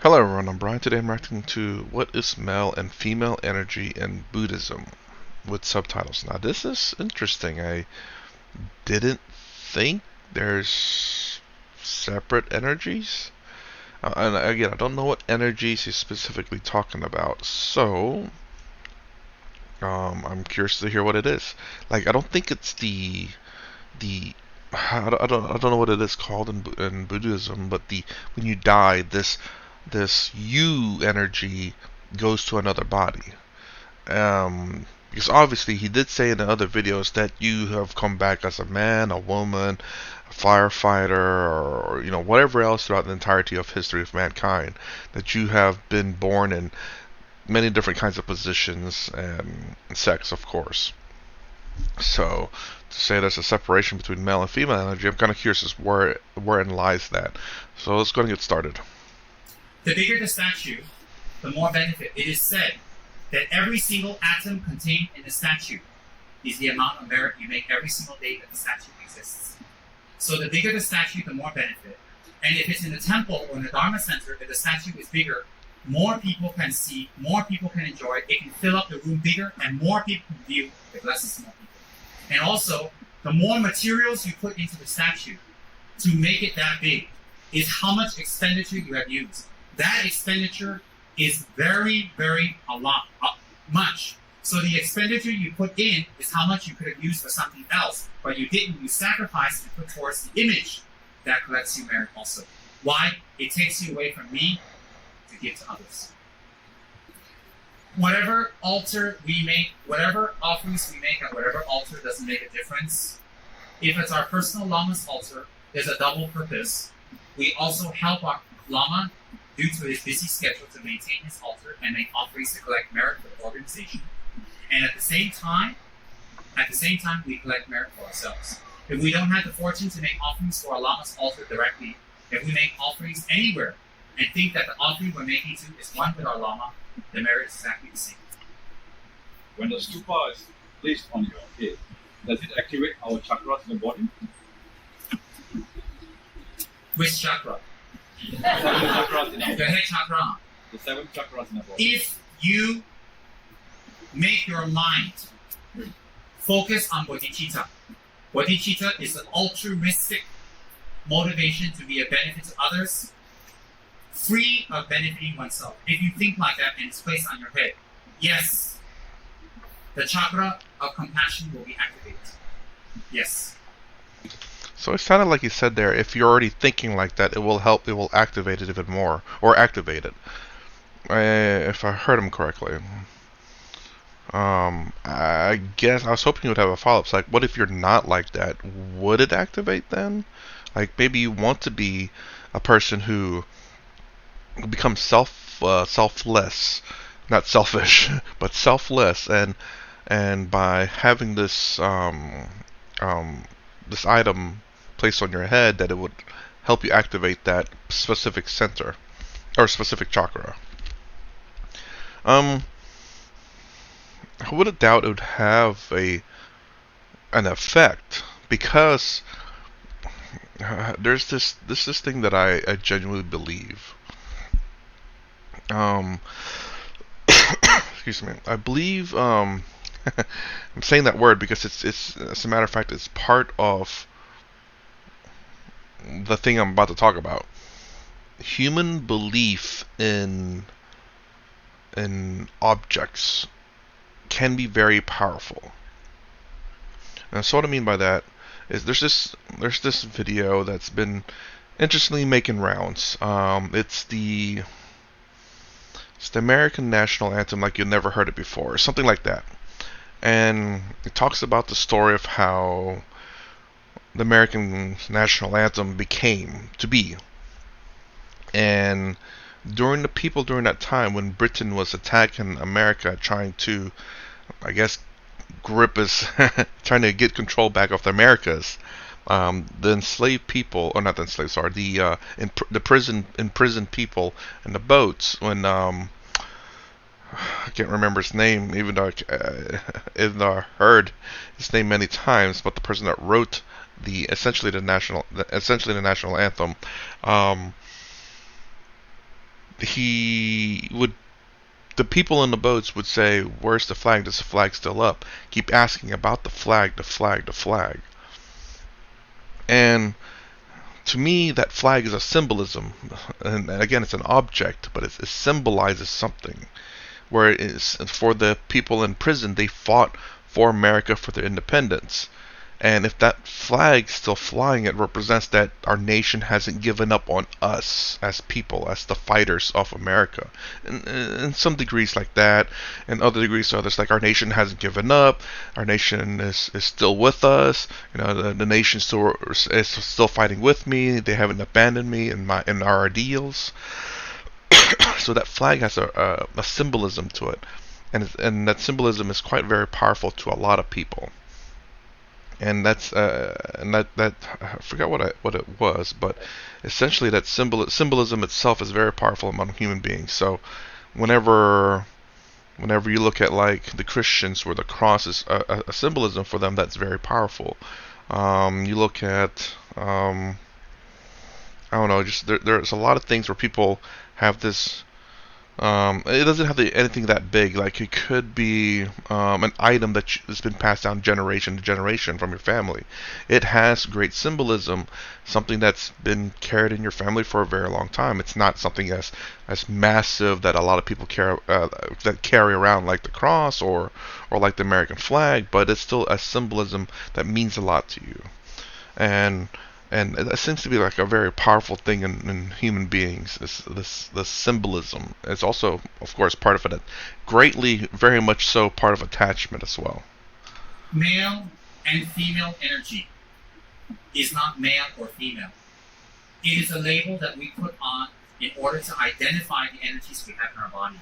Hello everyone, I'm Brian. Today I'm reacting to What is Male and Female Energy in Buddhism with subtitles. Now this is interesting. I didn't think there's separate energies. And again, I don't know what energies he's specifically talking about. So, I'm curious to hear what it is. Like, I don't think it's the I don't know what it is called in Buddhism, but the when you die, this you energy goes to another body. Because obviously he did say in the other videos that you have come back as a man, a woman, a firefighter, or whatever else throughout the entirety of history of mankind. That you have been born in many different kinds of positions and sex, of course. So to say there's a separation between male and female energy, I'm kind of curious as wherein lies that. So let's go and get started. The bigger the statue, the more benefit. It is said that every single atom contained in the statue is the amount of merit you make every single day that the statue exists. So the bigger the statue, the more benefit. And if it's in the temple or in the Dharma center, if the statue is bigger, more people can see, more people can enjoy it. It can fill up the room bigger, and more people can view the blessings to more people. And also, the more materials you put into the statue to make it that big is how much expenditure you have used. That expenditure is very, very much. So the expenditure you put in is how much you could have used for something else, but you didn't. You sacrificed and put towards the image that collects you merit also. Why? It takes you away from me to give to others. Whatever altar we make, whatever offerings we make at whatever altar doesn't make a difference. If it's our personal Lama's altar, there's a double purpose. We also help our Lama due to his busy schedule to maintain his altar and make offerings to collect merit for the organization. And at the same time, we collect merit for ourselves. If we don't have the fortune to make offerings for our Lama's altar directly, if we make offerings anywhere and think that the offering we're making to is one with our Lama, the merit is exactly the same. When the stupa is placed on your head, does it activate our chakras in the body? Which chakra? The 7 chakras in our The body. head chakra. The 7 chakras in our body. If you make your mind focus on bodhicitta, bodhicitta is an altruistic motivation to be a benefit to others, free of benefiting oneself. If you think like that and it's placed on your head, yes, the chakra of compassion will be activated. Yes. So it sounded like he said there, if you're already thinking like that, it will help, it will activate it even more, or activate it. If I heard him correctly. I guess I was hoping you would have a follow-up. So like, what if you're not like that? Would it activate then? Like, maybe you want to be a person who becomes selfless, not selfish, but selfless, and by having this item placed on your head, that it would help you activate that specific center or specific chakra. Um, I would have doubt it would have an effect because there's this thing that I genuinely believe. Um, excuse me. I believe I'm saying that word because it's as a matter of fact it's part of the thing I'm about to talk about. Human belief in objects can be very powerful. And so what I mean by that is there's this video that's been interestingly making rounds. It's the American national anthem like you've never heard it before, or something like that. And it talks about the story of how the American national anthem became to be. And during that time when Britain was attacking America, trying to, I guess, grip his, trying to get control back of the Americas, the enslaved people, or not the enslaved, sorry, the imprisoned people in the boats when I can't remember his name, even though I heard his name many times. But the person that wrote essentially the national anthem, um, he would the people in the boats would say, "Where's the flag? Is the flag still up?" Keep asking about the flag, the flag, the flag. And to me, that flag is a symbolism. And again, it's an object, but it symbolizes something. Where it is for the people in prison, they fought for America for their independence. And if that flag's still flying, it represents that our nation hasn't given up on us as people, as the fighters of America. In some degrees like that, and other degrees others like our nation hasn't given up, our nation is still with us. The nation still is still fighting with me. They haven't abandoned me in our ideals. So that flag has a symbolism to it, and that symbolism is quite very powerful to a lot of people. And that I forgot what it was, but essentially that symbolism itself is very powerful among human beings. So whenever you look at like the Christians, where the cross is a symbolism for them, that's very powerful. You look at I don't know, just there's a lot of things where people have this. It doesn't have anything that big. Like it could be an item that's been passed down generation to generation from your family. It has great symbolism, something that's been carried in your family for a very long time. It's not something as massive that a lot of people that carry around like the cross or like the American flag, but it's still a symbolism that means a lot to you. And that seems to be like a very powerful thing in human beings. This symbolism is also, of course, part of it. Greatly, very much so, part of attachment as well. Male and female energy is not male or female. It is a label that we put on in order to identify the energies we have in our body.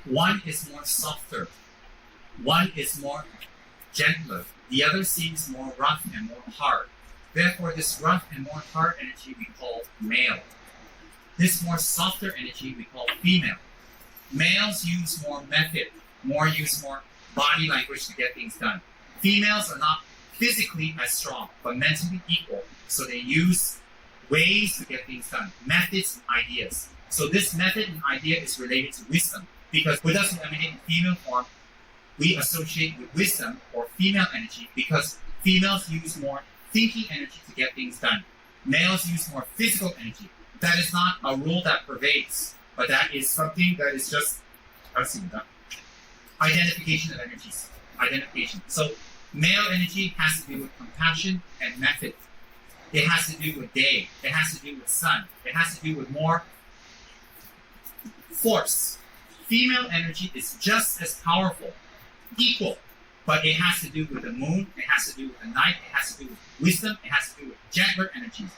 One is more softer. One is more gentler. The other seems more rough and more hard. Therefore, this rough and more hard energy we call male. This more softer energy we call female. Males use more method, use more body language to get things done. Females are not physically as strong, but mentally equal. So they use ways to get things done, methods and ideas. So this method and idea is related to wisdom, because with us emanating in female form, we associate with wisdom or female energy because females use more thinking energy to get things done. Males use more physical energy. That is not a rule that pervades, but that is something that is just identification of energies. Identification. So male energy has to do with compassion and method. It has to do with day. It has to do with sun. It has to do with more force. Female energy is just as powerful, equal, but it has to do with the moon, it has to do with the night, it has to do with wisdom, it has to do with gentler energies.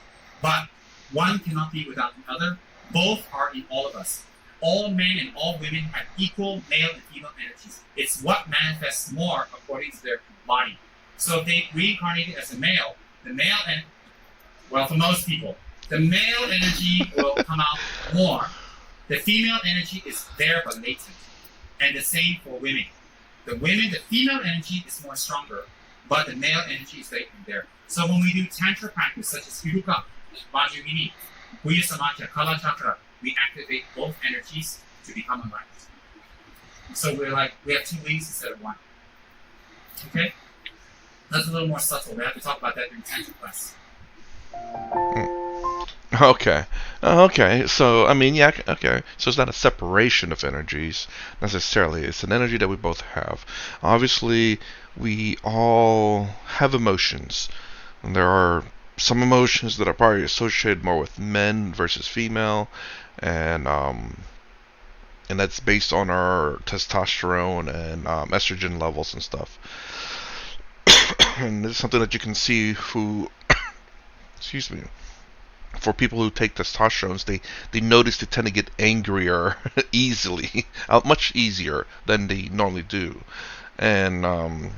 But one cannot be without the other. Both are in all of us. All men and all women have equal male and female energies. It's what manifests more according to their body. So if they reincarnated as a male, for most people, the male energy will come out more. The female energy is there but latent. And the same for women. The female energy is more stronger, but the male energy is latent there. So when we do tantra practice such as Hiruka, Vajrayini, Guya Samaja, Kala Chakra, we activate both energies to become aligned. So we have two wings instead of one. Okay? That's a little more subtle. We have to talk about that during tantra class. Okay. Okay. So, I mean, yeah, okay. So it's not a separation of energies necessarily. It's an energy that we both have. Obviously, we all have emotions. And there are some emotions that are probably associated more with men versus female. And that's based on our testosterone and estrogen levels and stuff. And this is something that you can see excuse me, for people who take testosterone, they notice they tend to get angrier easily, much easier than they normally do. And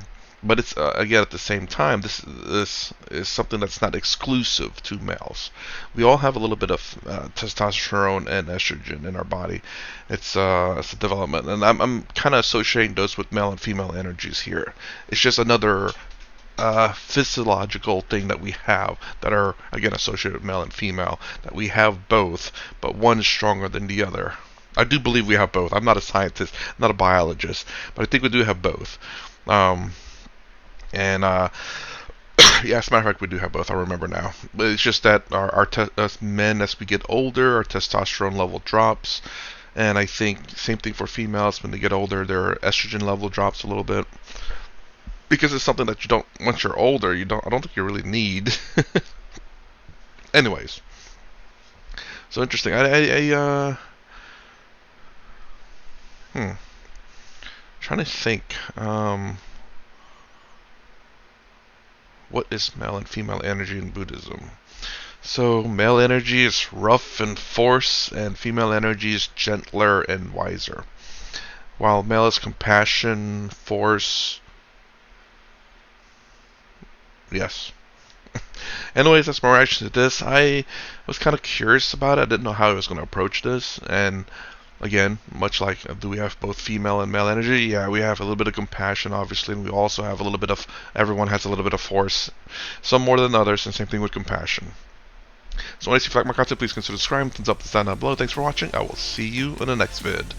but it's again, at the same time, this is something that's not exclusive to males. We all have a little bit of testosterone and estrogen in our body. It's a development, and I'm kind of associating those with male and female energies here. It's just another physiological thing that we have that are, again, associated with male and female, that we have both, but one is stronger than the other. I do believe we have both. I'm not a scientist, I'm not a biologist, but I think we do have both. Um, and yeah, as a matter of fact, we do have both. I remember now. But it's just that as men, as we get older, our testosterone level drops, and I think same thing for females. When they get older, their estrogen level drops a little bit because it's something that you don't. Once you're older, you don't. I don't think you really need. Anyways, so interesting. Trying to think. What is male and female energy in Buddhism? So, male energy is rough and force, and female energy is gentler and wiser. While male is compassion, force. Yes. Anyways, that's my reaction to this. I was kind of curious about it. I didn't know how I was going to approach this, and again, much like do we have both female and male energy? Yeah, we have a little bit of compassion, obviously, and we also have a little bit of, everyone has a little bit of force, some more than others, and same thing with compassion. So, if you like my content, please consider subscribing, thumbs up, thumbs down below. Thanks for watching. I will see you in the next vid.